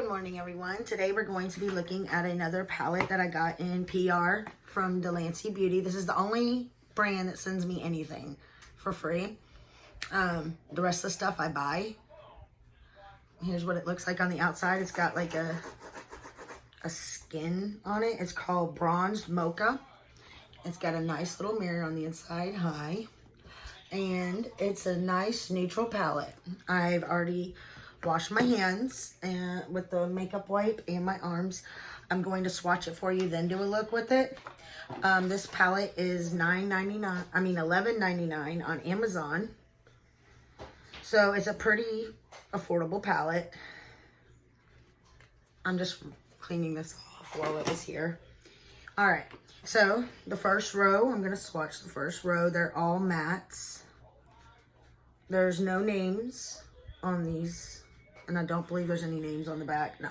Good morning, everyone. Today we're going to be looking at another palette that I got in PR from Delancey Beauty. This is the only brand that sends me anything for free. The rest of the stuff I buy. Here's what it looks like on the outside. It's got like a skin on it. It's called Bronzed Mocha. It's got a nice little mirror on the inside. Hi. And it's a nice neutral palette. I've already washed my hands and with the makeup wipe and my arms. I'm going to swatch it for you, then do a look with it. This palette is $11.99 on Amazon. So it's a pretty affordable palette. I'm just cleaning this off while it was here. All right, so the first row, I'm gonna swatch the first row. They're all mattes. There's no names on these, and I don't believe there's any names on the back, no.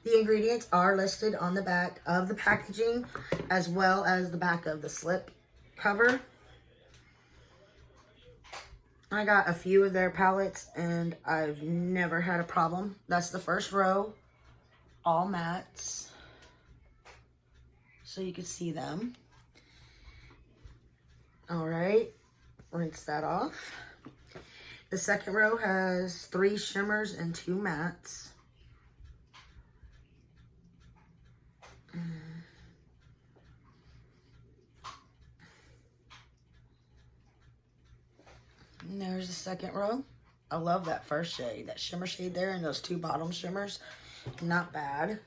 The ingredients are listed on the back of the packaging, as well as the back of the slip cover. I got a few of their palettes, and I've never had a problem. That's the first row, all mattes, so you can see them. All right, rinse that off. The second row has 3 shimmers and 2 mattes. And there's the second row. I love that first shade, that shimmer shade there, and those 2 bottom shimmers. Not bad.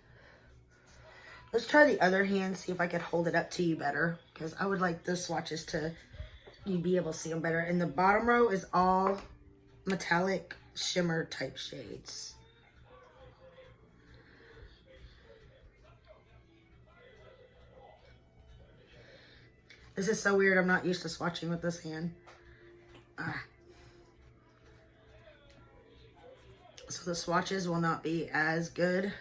Let's try the other hand, see if I could hold it up to you better, because I would like the swatches to, you'd be able to see them better. And the bottom row is all metallic shimmer type shades. This is so weird. I'm not used to swatching with this hand. So the swatches will not be as good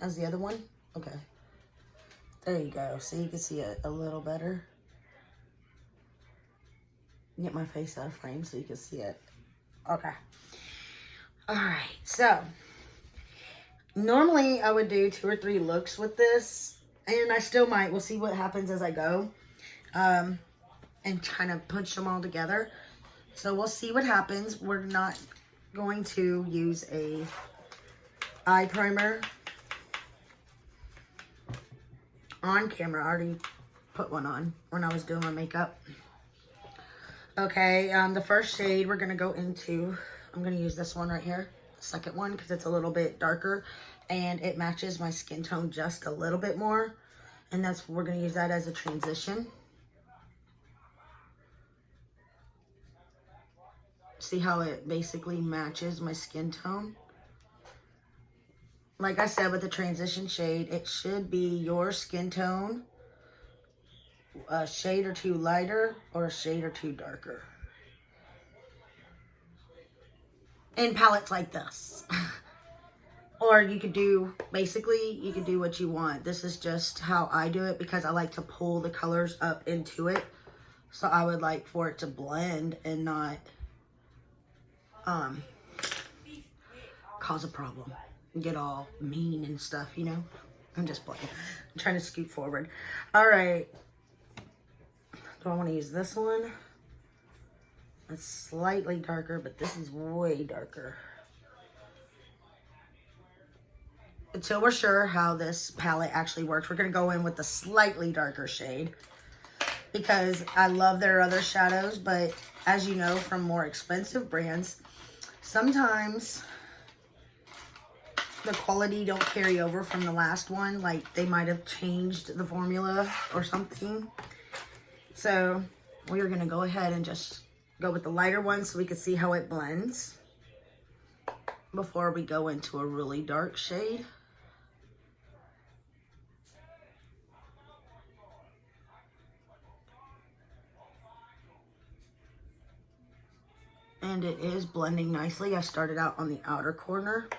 as the other one. Okay. There you go. So you can see it a little better. Get my face out of frame so you can see it. Okay. All right. So normally I would do 2 or 3 looks with this, and I still might. We'll see what happens as I go, and kind of punch them all together. So we'll see what happens. We're not going to use a eye primer on camera. I already put one on when I was doing my makeup. Okay, the first shade we're gonna go into, I'm gonna use this one right here, the second one, because it's a little bit darker and it matches my skin tone just a little bit more. And we're gonna use that as a transition. See how it basically matches my skin tone? Like I said, with the transition shade, it should be your skin tone, a shade or 2 lighter or a shade or 2 darker. In palettes like this. Or you could do, basically, you could do what you want. This is just how I do it because I like to pull the colors up into it. So I would like for it to blend and not cause a problem. Get all mean and stuff, you know? I'm just playing. I'm trying to scoot forward. All right. Do I want to use this one? It's slightly darker, but this is way darker. Until we're sure how this palette actually works, we're going to go in with the slightly darker shade, because I love their other shadows, but as you know from more expensive brands, sometimes the quality don't carry over from the last one. Like they might have changed the formula or something. So we are going to go ahead and just go with the lighter one so we can see how it blends before we go into a really dark shade. And it is blending nicely. I started out on the outer corner.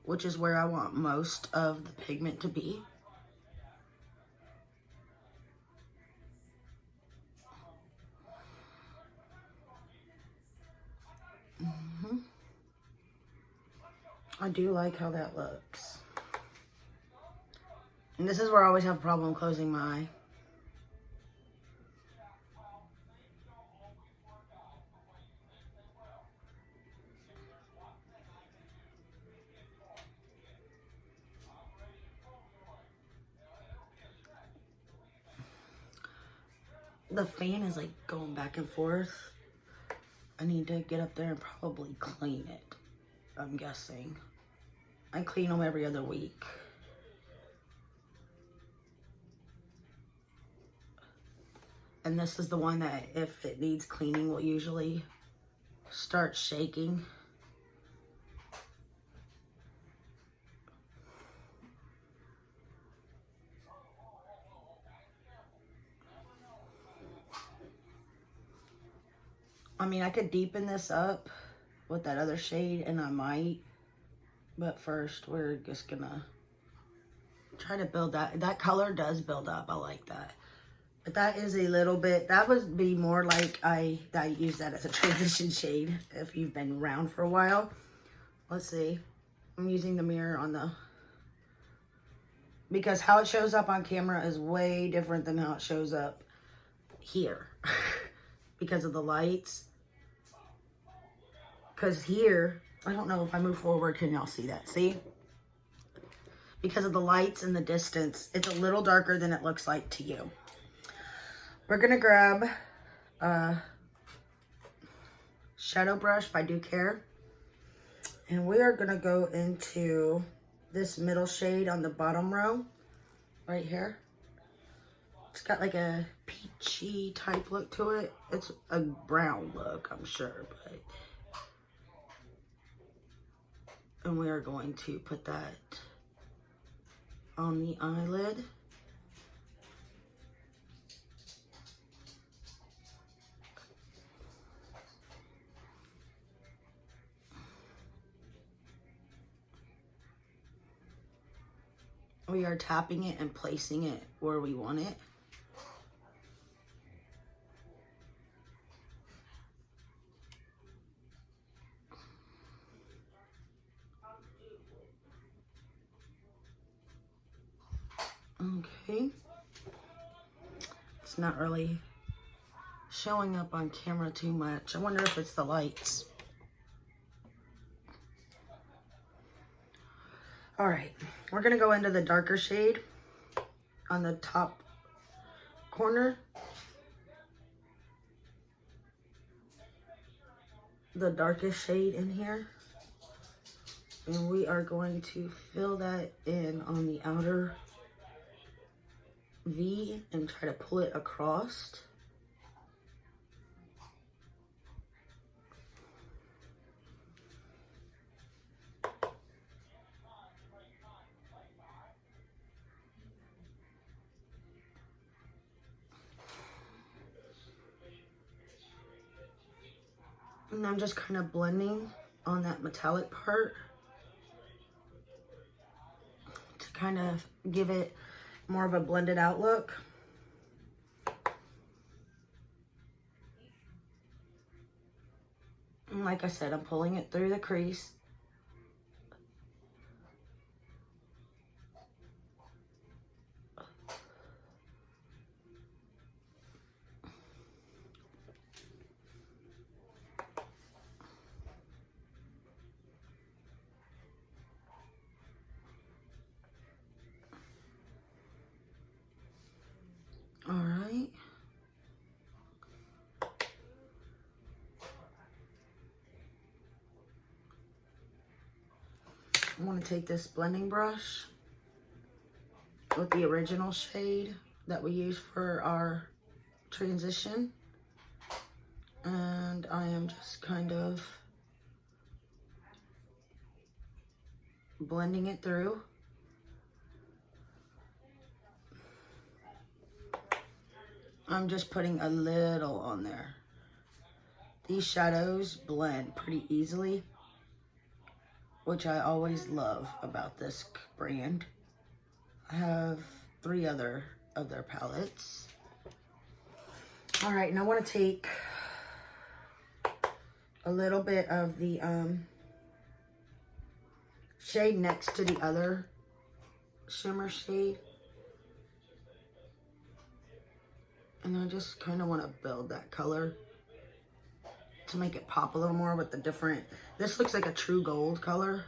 Which is where I want most of the pigment to be. I do like how that looks. And this is where I always have a problem closing my eye. The fan is like going back and forth. I need to get up there and probably clean it, I'm guessing. I clean them every other week. And this is the one that, if it needs cleaning, will usually start shaking. I mean, I could deepen this up with that other shade, and I might. But first, we're just gonna try to build that. That color does build up. I like that. But that is a little bit, that would be more like I use that as a transition shade if you've been around for a while. Let's see. I'm using the mirror on the, because how it shows up on camera is way different than how it shows up here because of the lights. Because here, I don't know if I move forward, can y'all see that? See? Because of the lights and the distance, it's a little darker than it looks like to you. We're gonna grab Shadow Brush by Duke Hair. And we are gonna go into this middle shade on the bottom row, right here. It's got like a peachy type look to it. It's a brown look, I'm sure, but. And we are going to put that on the eyelid. We are tapping it and placing it where we want it. Okay. It's not really showing up on camera too much. I wonder if it's the lights. All right, we're gonna go into the darker shade on the top corner. The darkest shade in here. And we are going to fill that in on the outer V and try to pull it across. And I'm just kind of blending on that metallic part to kind of give it more of a blended out look. And like I said, I'm pulling it through the crease. All right. I want to take this blending brush with the original shade that we used for our transition. And I am just kind of blending it through. I'm just putting a little on there. These shadows blend pretty easily, which I always love about this brand. I have 3 other of their palettes. All right, and I want to take a little bit of the shade next to the other shimmer shade. And I just kind of want to build that color to make it pop a little more with the different, this looks like a true gold color.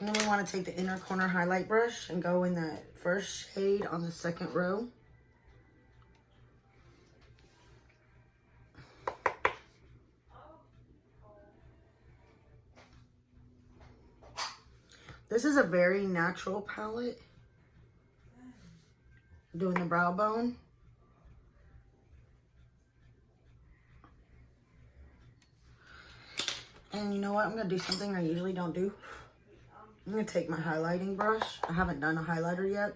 And then we want to take the inner corner highlight brush and go in that first shade on the second row. This is a very natural palette. Doing the brow bone. And you know what? I'm going to do something I usually don't do. I'm going to take my highlighting brush. I haven't done a highlighter yet.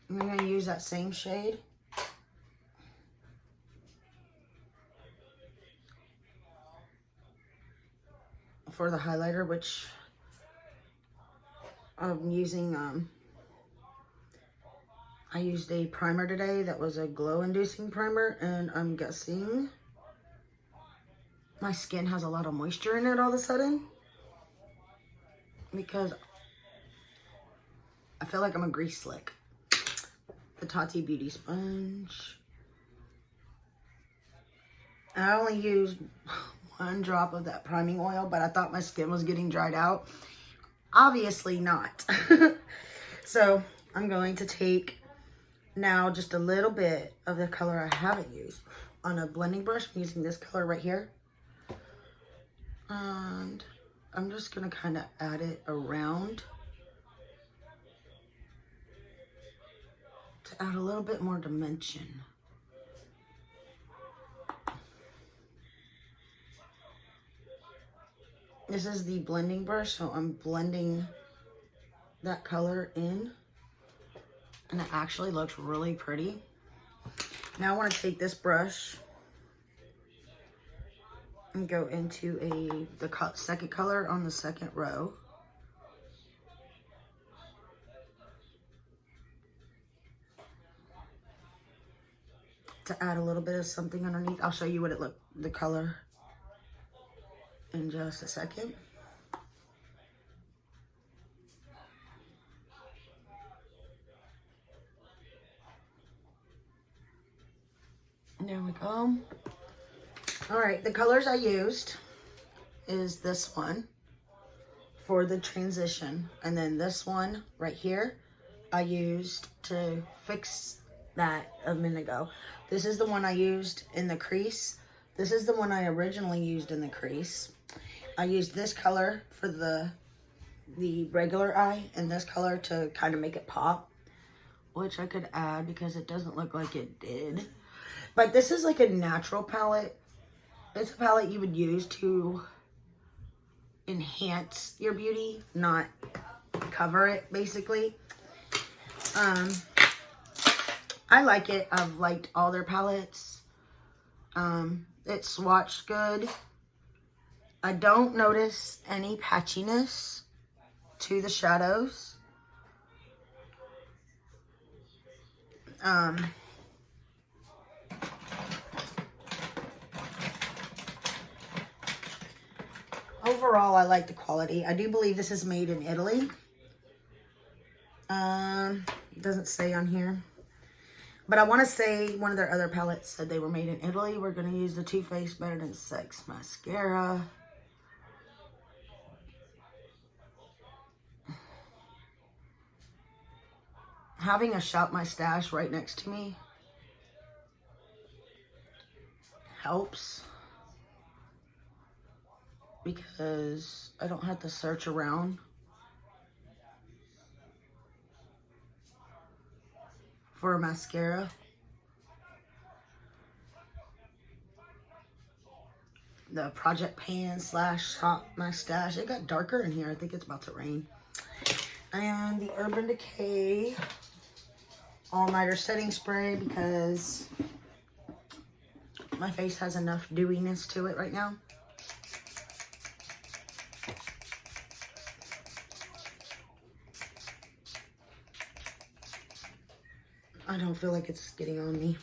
I'm going to use that same shade. For the highlighter, which I'm using, I used a primer today that was a glow-inducing primer, and I'm guessing my skin has a lot of moisture in it all of a sudden, because I feel like I'm a grease slick. The Tati Beauty Sponge. And I only used 1 drop of that priming oil, but I thought my skin was getting dried out. Obviously not. So I'm going to take now just a little bit of the color I haven't used on a blending brush. I'm using this color right here. And I'm just going to kind of add it around to add a little bit more dimension. This is the blending brush, so I'm blending that color in, and it actually looks really pretty. Now I want to take this brush and go into the second color on the second row. To add a little bit of something underneath. I'll show you what it looked, the color, in just a second. There we go. All right, the colors I used is this one for the transition, and then this one right here I used to fix that a minute ago. This is the one I used in the crease. This is the one I originally used in the crease. I used this color for the regular eye, and this color to kind of make it pop, which I could add because it doesn't look like it did. But this is like a natural palette. It's a palette you would use to enhance your beauty, not cover it, basically. I like it. I've liked all their palettes. It swatched good. I don't notice any patchiness to the shadows. Overall, I like the quality. I do believe this is made in Italy. It doesn't say on here. But I want to say one of their other palettes said they were made in Italy. We're going to use the Too Faced Better Than Sex mascara. Having a Shop My Stash right next to me helps, because I don't have to search around for a mascara. The Project Pan / Shop My Stash. It got darker in here. I think it's about to rain. And the Urban Decay All Nighter Setting Spray, because my face has enough dewiness to it right now. I don't feel like it's getting on me.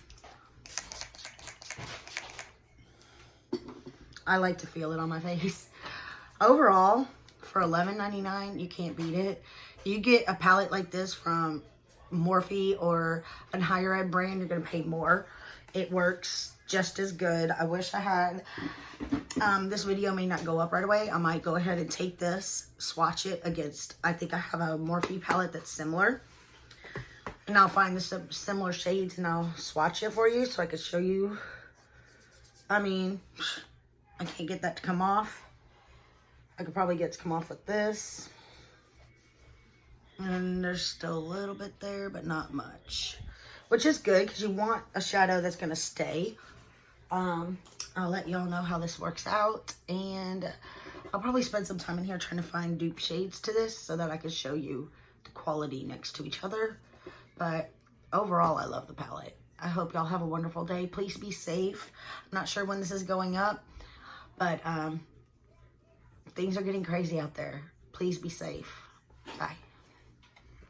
I like to feel it on my face. Overall, for $11.99, you can't beat it. You get a palette like this from Morphe or a higher end brand, you're going to pay more. It works just as good. I wish I had, this video may not go up right away. I might go ahead and take this, swatch it against, I think I have a Morphe palette that's similar. And I'll find the similar shades and I'll swatch it for you so I can show you. I mean, I can't get that to come off. I could probably get it to come off with this. And there's still a little bit there, but not much. Which is good because you want a shadow that's going to stay. I'll let y'all know how this works out. And I'll probably spend some time in here trying to find dupe shades to this so that I can show you the quality next to each other. But overall, I love the palette. I hope y'all have a wonderful day. Please be safe. I'm not sure when this is going up, but things are getting crazy out there. Please be safe. Bye.